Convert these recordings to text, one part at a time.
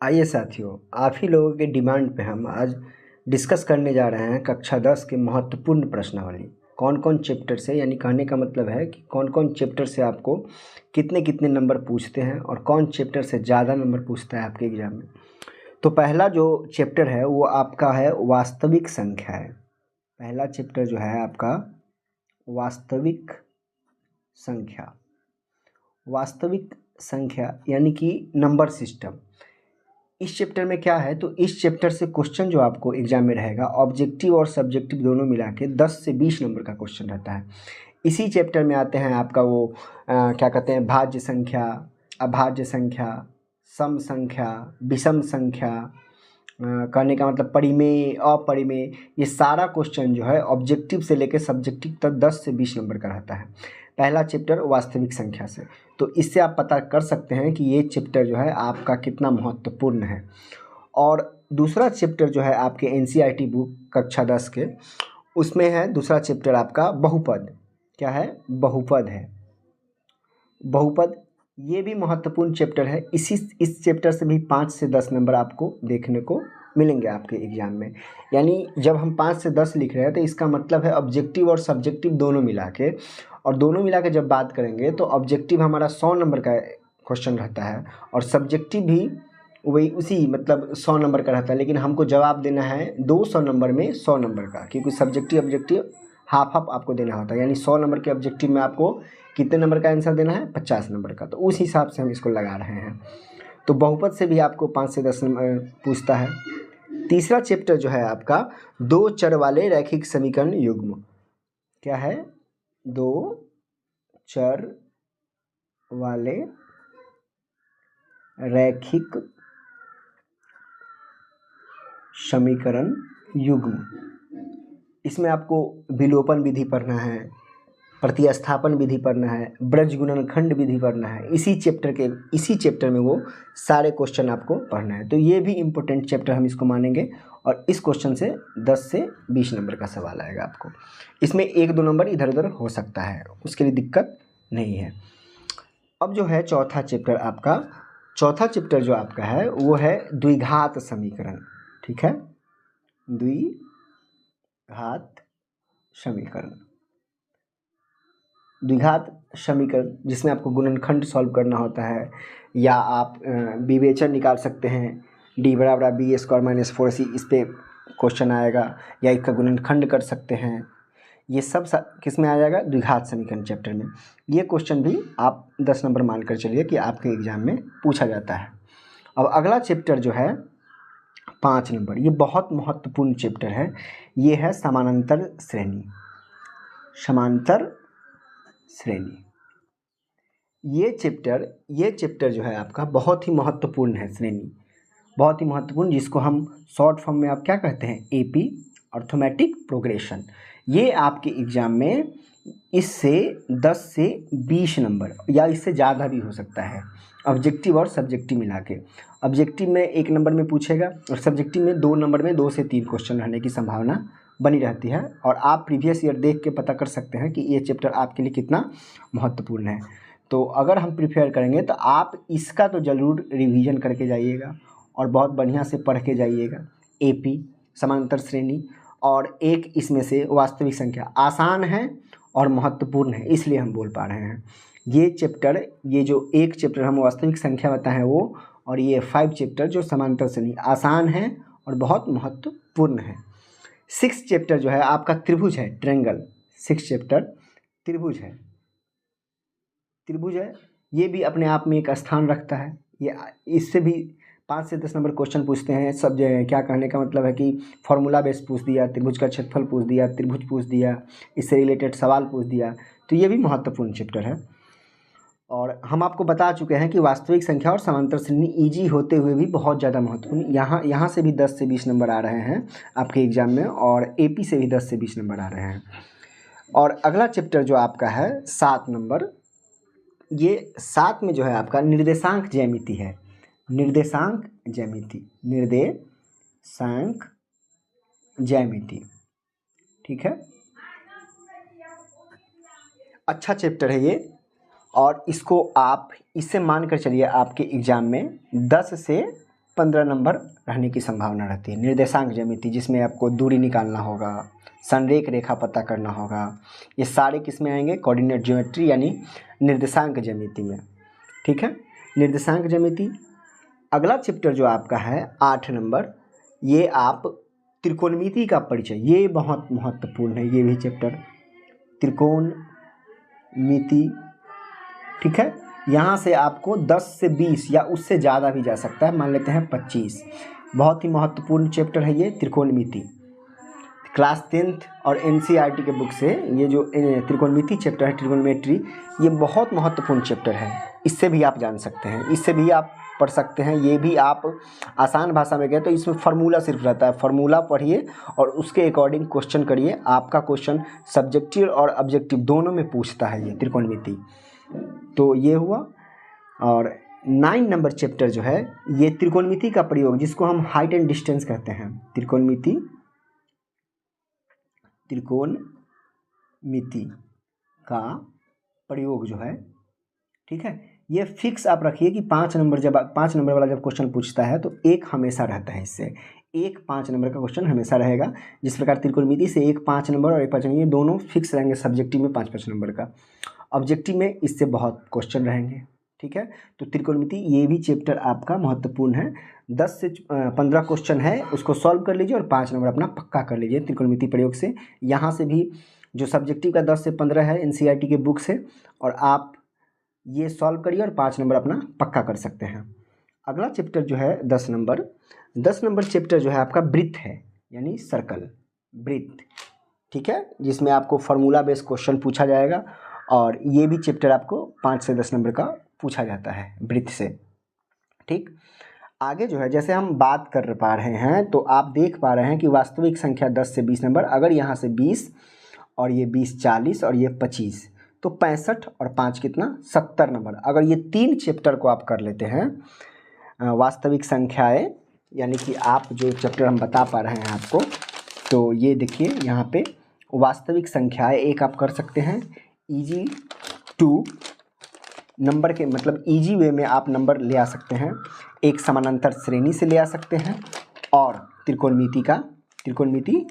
आइए साथियों, आप ही लोगों के डिमांड पे हम आज डिस्कस करने जा रहे हैं कक्षा 10 के महत्वपूर्ण प्रश्नावली। कौन कौन चैप्टर से, यानी कहने का मतलब है कि कौन कौन चैप्टर से आपको कितने कितने नंबर पूछते हैं और कौन चैप्टर से ज़्यादा नंबर पूछता है आपके एग्जाम में। तो पहला जो चैप्टर है वो आपका है वास्तविक संख्या है। पहला चैप्टर जो है आपका वास्तविक संख्या। वास्तविक संख्या यानी कि नंबर सिस्टम। इस चैप्टर में क्या है, तो इस चैप्टर से क्वेश्चन जो आपको एग्जाम में रहेगा ऑब्जेक्टिव और सब्जेक्टिव दोनों मिला के 10 से 20 नंबर का क्वेश्चन रहता है। इसी चैप्टर में आते हैं आपका वो क्या कहते हैं, भाज्य संख्या, अभाज्य संख्या, सम संख्या, विषम संख्या, कहने का मतलब परिमेय, अपरिमेय। ये सारा क्वेश्चन जो है ऑब्जेक्टिव से लेकर सब्जेक्टिव तक 10 से 20 नंबर का रहता है। पहला चैप्टर वास्तविक संख्या से, तो इससे आप पता कर सकते हैं कि ये चैप्टर जो है आपका कितना महत्वपूर्ण है। और दूसरा चैप्टर जो है आपके एनसीईआरटी बुक कक्षा 10 के, उसमें है दूसरा चैप्टर आपका बहुपद। क्या है? बहुपद है। बहुपद ये भी महत्वपूर्ण चैप्टर है। इस चैप्टर से भी 5 से 10 नंबर आपको देखने को मिलेंगे आपके एग्जाम में। यानी जब हम 5 से 10 लिख रहे हैं तो इसका मतलब है ऑब्जेक्टिव और सब्जेक्टिव दोनों मिला के, और दोनों मिला के जब बात करेंगे तो ऑब्जेक्टिव हमारा 100 नंबर का क्वेश्चन रहता है और सब्जेक्टिव भी वही उसी मतलब 100 नंबर का रहता है, लेकिन हमको जवाब देना है 200 नंबर में 100 नंबर का, क्योंकि सब्जेक्टिव ऑब्जेक्टिव हाफ हाफ आपको देना होता है। यानी 100 नंबर के ऑब्जेक्टिव में आपको कितने नंबर का आंसर देना है? 50 नंबर का। तो उस हिसाब से हम इसको लगा रहे हैं। तो बहुपद से भी आपको 5 से 10 नंबर पूछता है। तीसरा चैप्टर जो है आपका दो चर वाले रैखिक समीकरण युग्म। क्या है? दो चर वाले रैखिक समीकरण युग्म। इसमें आपको विलोपन विधि पढ़ना है, प्रतिस्थापन विधि पढ़ना है, ब्रज गुणनखंड विधि पढ़ना है। इसी चैप्टर में वो सारे क्वेश्चन आपको पढ़ना है। तो ये भी इम्पोर्टेंट चैप्टर हम इसको मानेंगे और इस क्वेश्चन से 10 से 20 नंबर का सवाल आएगा आपको। इसमें 1-2 नंबर इधर उधर हो सकता है, उसके लिए दिक्कत नहीं है। अब जो है चौथा चैप्टर जो आपका है वो है द्विघात समीकरण। ठीक है, द्विघात समीकरण जिसमें आपको गुणनखंड सॉल्व करना होता है, या आप विवेचन निकाल सकते हैं। d बराबर b² - 4c, इस पे क्वेश्चन आएगा, या इसका गुणनखंड कर सकते हैं। ये सब किस में आ जाएगा? द्विघात समीकरण चैप्टर में। ये क्वेश्चन भी आप 10 नंबर मानकर चलिए कि आपके एग्जाम में पूछा जाता है। अब अगला चैप्टर जो है 5 नंबर, ये बहुत महत्वपूर्ण चैप्टर है। ये है समानांतर श्रेणी। ये चैप्टर जो है आपका बहुत ही महत्वपूर्ण है। श्रेणी बहुत ही महत्वपूर्ण, जिसको हम शॉर्ट फॉर्म में आप क्या कहते हैं? AP, arithmetic progression. ये आपके एग्जाम में इससे 10 से 20 नंबर या इससे ज़्यादा भी हो सकता है, ऑब्जेक्टिव और सब्जेक्टिव मिला के। ऑब्जेक्टिव में 1 नंबर में पूछेगा और सब्जेक्टिव में 2 नंबर में 2 से 3 क्वेश्चन रहने की संभावना बनी रहती है। और आप प्रीवियस ईयर देख के पता कर सकते हैं कि ये चैप्टर आपके लिए कितना महत्वपूर्ण है। तो अगर हम प्रिपेयर करेंगे तो आप इसका तो ज़रूर रिवीजन करके जाइएगा और बहुत बढ़िया से पढ़ के जाइएगा। एपी, समांतर श्रेणी, और एक इसमें से वास्तविक संख्या आसान है और महत्वपूर्ण है, इसलिए हम बोल पा रहे हैं। ये जो एक चैप्टर हम वास्तविक संख्या बताएं वो, और ये 5 चैप्टर जो समांतर श्रेणी आसान है और बहुत महत्वपूर्ण है। 6 चैप्टर जो है आपका त्रिभुज है, ट्रायंगल। 6 चैप्टर त्रिभुज है। ये भी अपने आप में एक स्थान रखता है। ये इससे भी 5 से 10 नंबर क्वेश्चन पूछते हैं। सब जो है, क्या कहने का मतलब है कि फॉर्मूला बेस पूछ दिया, त्रिभुज का क्षेत्रफल पूछ दिया, त्रिभुज पूछ दिया, इससे रिलेटेड सवाल पूछ दिया। तो ये भी महत्वपूर्ण चैप्टर है। और हम आपको बता चुके हैं कि वास्तविक संख्या और समांतर श्रेणी ईजी होते हुए भी बहुत ज़्यादा महत्वपूर्ण। यहाँ से भी 10 से 20 नंबर आ रहे हैं आपके एग्जाम में, और एपी से भी 10 से 20 नंबर आ रहे हैं। और अगला चैप्टर जो आपका है 7 नंबर, ये 7 में जो है आपका निर्देशांक ज्यामिति है। निर्देशांक ज्यामिति। ठीक है, अच्छा चैप्टर है ये, और इसको आप इससे मान कर चलिए आपके एग्जाम में 10 से 15 नंबर रहने की संभावना रहती है। निर्देशांक ज्यामिति जिसमें आपको दूरी निकालना होगा, संरेख रेखा पता करना होगा, ये सारे किस में आएंगे? कोऑर्डिनेट ज्योमेट्री यानी निर्देशांक ज्यामिति में। ठीक है, निर्देशांक ज्यामिति। अगला चैप्टर जो आपका है 8 नंबर, ये आप त्रिकोणमिति का परिचय, ये बहुत महत्वपूर्ण है। ये भी चैप्टर त्रिकोणमिति। ठीक है, यहाँ से आपको 10 से 20 या उससे ज़्यादा भी जा सकता है, मान लेते हैं 25। बहुत ही महत्वपूर्ण चैप्टर है ये त्रिकोणमिति। क्लास 10th और NCERT के बुक से ये जो त्रिकोणमिति चैप्टर है, ट्रिगोनोमेट्री, ये बहुत महत्वपूर्ण चैप्टर है। इससे भी आप जान सकते हैं, इससे भी आप पढ़ सकते हैं। ये भी आप आसान भाषा में गए तो इसमें फार्मूला सिर्फ रहता है, फार्मूला पढ़िए और उसके अकॉर्डिंग क्वेश्चन करिए। आपका क्वेश्चन सब्जेक्टिव और ऑब्जेक्टिव दोनों में पूछता है ये त्रिकोणमिति। तो ये हुआ। और 9 नंबर चैप्टर जो है ये त्रिकोणमिति का प्रयोग, जिसको हम हाइट एंड डिस्टेंस कहते हैं। त्रिकोणमिति का प्रयोग जो है, ठीक है, ये फिक्स आप रखिए कि 5 नंबर, जब 5 नंबर वाला जब क्वेश्चन पूछता है तो एक हमेशा रहता है, इससे एक 5 नंबर का क्वेश्चन हमेशा रहेगा। जिस प्रकार त्रिकोणमिति से एक 5 नंबर और एक 5 नंबर, ये दोनों फिक्स रहेंगे सब्जेक्टिव में 5-5 नंबर का। ऑब्जेक्टिव में इससे बहुत क्वेश्चन रहेंगे। ठीक है, तो त्रिकोणमिति ये भी चैप्टर आपका महत्वपूर्ण है। 10 से 15 क्वेश्चन है, उसको सॉल्व कर लीजिए और 5 नंबर अपना पक्का कर लीजिए त्रिकोणमिति प्रयोग से। यहाँ से भी जो सब्जेक्टिव का 10 से 15 है NCERT के बुक से, और आप ये सॉल्व करिए और 5 नंबर अपना पक्का कर सकते हैं। अगला चैप्टर जो है 10 नंबर चैप्टर जो है आपका वृत्त है, यानी सर्कल, वृत्त। ठीक है, जिसमें आपको फार्मूला बेस्ड क्वेश्चन पूछा जाएगा और ये भी चैप्टर आपको 5 से 10 नंबर का पूछा जाता है वृत्त से। ठीक, आगे जो है जैसे हम बात कर पा रहे हैं तो आप देख पा रहे हैं कि वास्तविक संख्या 10 से 20 नंबर, अगर यहाँ से 20 और ये 20 40 और ये 25, तो 65 और 5 कितना 70 नंबर। अगर ये 3 चैप्टर को आप कर लेते हैं, वास्तविक संख्याएं, यानी कि आप जो चैप्टर हम बता पा रहे हैं आपको, तो ये देखिए यहाँ पे वास्तविक संख्याएं एक आप कर सकते हैं। ईजी टू नंबर के मतलब ईजी वे में आप नंबर ले आ सकते हैं, एक समानांतर श्रेणी से ले आ सकते हैं और त्रिकोणमिति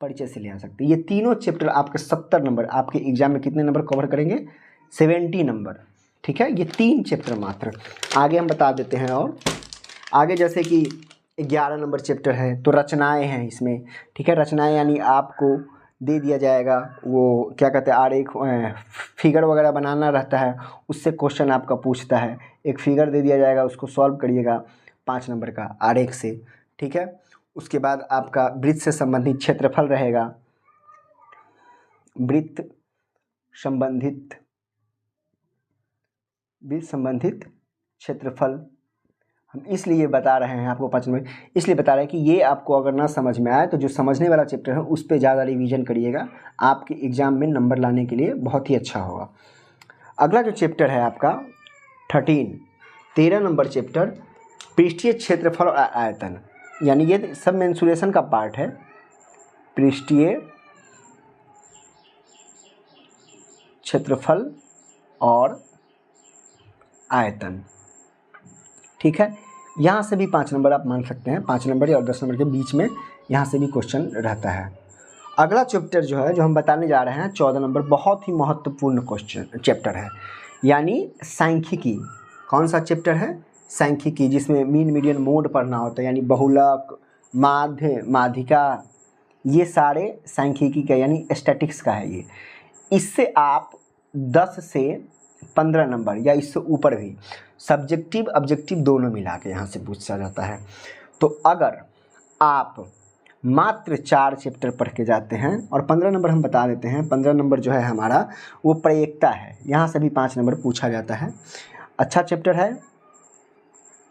परिचय से ले आ सकते हैं। ये तीनों चैप्टर आपके 70 नंबर, आपके एग्जाम में कितने नंबर कवर करेंगे? 70 नंबर। ठीक है, ये 3 चैप्टर मात्र। आगे हम बता देते हैं, और आगे जैसे कि 11 नंबर चैप्टर है तो रचनाएं हैं इसमें। ठीक है, रचनाएं यानी आपको दे दिया जाएगा, वो क्या कहते हैं, आरेख, फिगर वगैरह बनाना रहता है, उससे क्वेश्चन आपका पूछता है। एक फिगर दे दिया जाएगा, उसको सॉल्व करिएगा 5 नंबर का आरेख से। ठीक है, उसके बाद आपका वृत्त से संबंधित क्षेत्रफल रहेगा, वृत्त संबंधित क्षेत्रफल। हम इसलिए बता रहे हैं आपको 5 नंबर, इसलिए बता रहे हैं कि ये आपको अगर ना समझ में आए तो जो समझने वाला चैप्टर है उस पर ज़्यादा रिवीजन करिएगा, आपके एग्जाम में नंबर लाने के लिए बहुत ही अच्छा होगा। अगला जो चैप्टर है आपका 13 नंबर चैप्टर, पृष्ठीय क्षेत्रफल और आयतन, यानी ये सब मेंसुरेशन का पार्ट है। पृष्ठीय क्षेत्रफल और आयतन। ठीक है, यहाँ से भी 5 नंबर आप मान सकते हैं, 5 नंबर और 10 नंबर के बीच में यहाँ से भी क्वेश्चन रहता है। अगला चैप्टर जो है, जो हम बताने जा रहे हैं 14 नंबर, बहुत ही महत्वपूर्ण क्वेश्चन चैप्टर है, यानी सांख्यिकी। कौन सा चैप्टर है? सांख्यिकी, जिसमें मीन मीडियन मोड पढ़ना होता है, यानी बहुलक, माध्य, माध्यिका, ये सारे सांख्यिकी का यानी स्टैटिक्स का है ये। इससे आप 10 से 15 नंबर या इससे ऊपर भी सब्जेक्टिव ऑब्जेक्टिव दोनों मिला के यहाँ से पूछा जाता है। तो अगर आप मात्र 4 चैप्टर पढ़ के जाते हैं, और 15 नंबर हम बता देते हैं, 15 नंबर जो है हमारा वो प्रायिकता है, यहाँ से भी 5 नंबर पूछा जाता है। अच्छा चैप्टर है,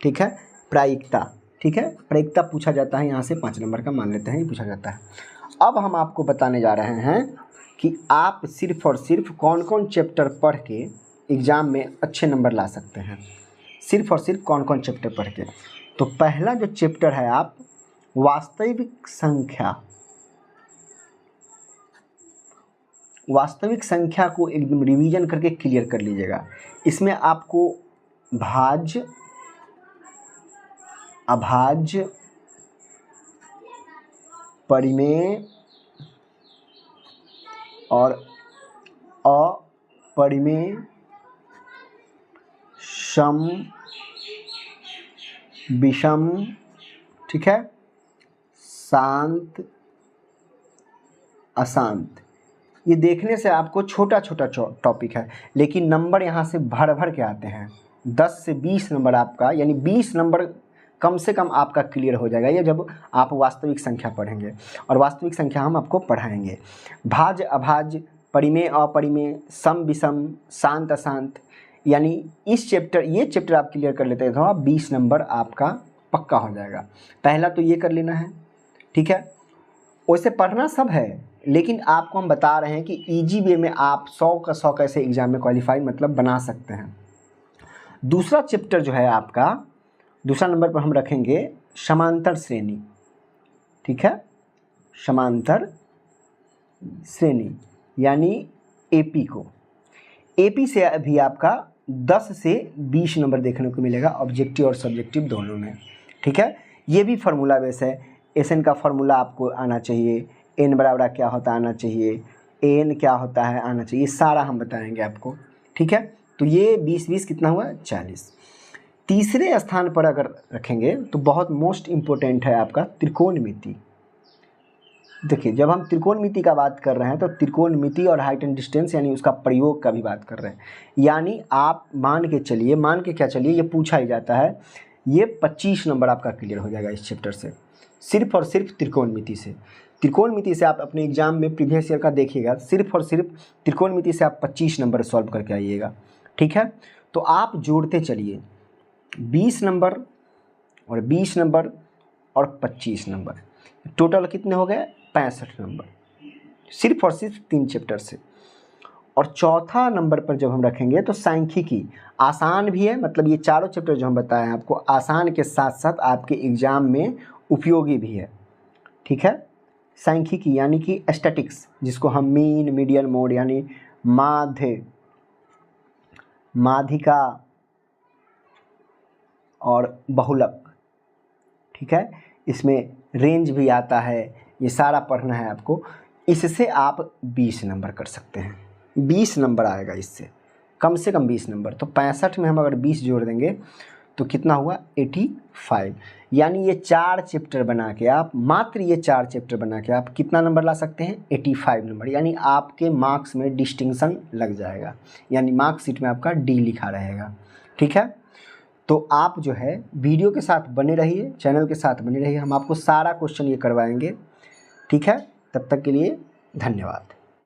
ठीक है, प्रायिकता। ठीक है, प्रायिकता पूछा जाता है, यहाँ से 5 नंबर का मान लेते हैं, ये पूछा जाता है। अब हम आपको बताने जा रहे हैं कि आप सिर्फ और सिर्फ कौन कौन चैप्टर पढ़ के एग्ज़ाम में अच्छे नंबर ला सकते हैं, सिर्फ और सिर्फ कौन कौन चैप्टर पढ़ के। तो पहला जो चैप्टर है आप वास्तविक संख्या को एकदम रिवीजन करके क्लियर कर लीजिएगा। इसमें आपको भाज्य, अभाज्य, परिमेय और अपरिमेय, सम, विषम, ठीक है, शांत, अशांत। ये देखने से आपको छोटा छोटा टॉपिक है, लेकिन नंबर यहाँ से भर भर के आते हैं। 10 से 20 नंबर आपका, यानी 20 नंबर कम से कम आपका क्लियर हो जाएगा ये जब आप वास्तविक संख्या पढ़ेंगे, और वास्तविक संख्या हम आपको पढ़ाएंगे। भाज्य, अभाज्य, परिमेय, अपरिमेय, सम, विषम, शांत, अशांत, यानी इस चैप्टर, ये चैप्टर आप क्लियर कर लेते हैं तो 20 नंबर आपका पक्का हो जाएगा। पहला तो ये कर लेना है, ठीक है। वैसे पढ़ना सब है, लेकिन आपको हम बता रहे हैं कि इजी वे में आप 100 का 100 कैसे एग्जाम में क्वालिफाई मतलब बना सकते हैं। दूसरा चैप्टर जो है आपका, दूसरा नंबर पर हम रखेंगे समांतर श्रेणी, ठीक है, समांतर श्रेणी यानी एपी को। एपी से अभी आपका 10 से 20 नंबर देखने को मिलेगा, ऑब्जेक्टिव और सब्जेक्टिव दोनों में, ठीक है। ये भी फार्मूला बेस है, एसएन का फार्मूला आपको आना चाहिए, एन बराबर क्या होता है आना चाहिए, एन क्या होता है आना चाहिए, सारा हम बताएंगे आपको, ठीक है। तो ये 20-20 कितना हुआ 40। तीसरे स्थान पर अगर रखेंगे तो बहुत मोस्ट इम्पोर्टेंट है आपका त्रिकोणमिति। देखिए, जब हम त्रिकोणमिति का बात कर रहे हैं तो त्रिकोणमिति और हाइट एंड डिस्टेंस यानी उसका प्रयोग का भी बात कर रहे हैं। यानी आप मान के क्या चलिए, ये पूछा ही जाता है, ये 25 नंबर आपका क्लियर हो जाएगा इस चैप्टर से, सिर्फ और सिर्फ त्रिकोणमिति से। त्रिकोणमिति से आप अपने एग्जाम में प्रीवियस ईयर का देखिएगा, सिर्फ और सिर्फ त्रिकोणमिति से आप 25 नंबर सॉल्व करके आइएगा, ठीक है। तो आप जोड़ते चलिए, 20 नंबर और 20 नंबर और 25 नंबर, टोटल कितने हो गए 65 नंबर, सिर्फ और सिर्फ 3 चैप्टर से। और चौथा नंबर पर जब हम रखेंगे तो सांख्यिकी, आसान भी है, मतलब ये चारों चैप्टर जो हम बताए हैं आपको आसान के साथ साथ आपके एग्जाम में उपयोगी भी है, ठीक है। सांख्यिकी यानी कि स्टैटिक्स, जिसको हम मीन, मीडियन, मोड यानी माध्य, माध्यिका और बहुलक, ठीक है, इसमें रेंज भी आता है, ये सारा पढ़ना है आपको। इससे आप 20 नंबर कर सकते हैं, 20 नंबर आएगा इससे, कम से कम 20 नंबर। तो 65 में हम अगर 20 जोड़ देंगे तो कितना हुआ 85। यानी ये 4 चैप्टर बना के आप, मात्र ये 4 चैप्टर बना के आप कितना नंबर ला सकते हैं 85 नंबर। यानी आपके मार्क्स में डिस्टिंक्शन लग जाएगा, यानी मार्कशीट में आपका डी लिखा रहेगा, ठीक है। तो आप जो है वीडियो के साथ बने रहिए, चैनल के साथ बने रहिए, हम आपको सारा क्वेश्चन ये करवाएंगे, ठीक है। तब तक के लिए धन्यवाद।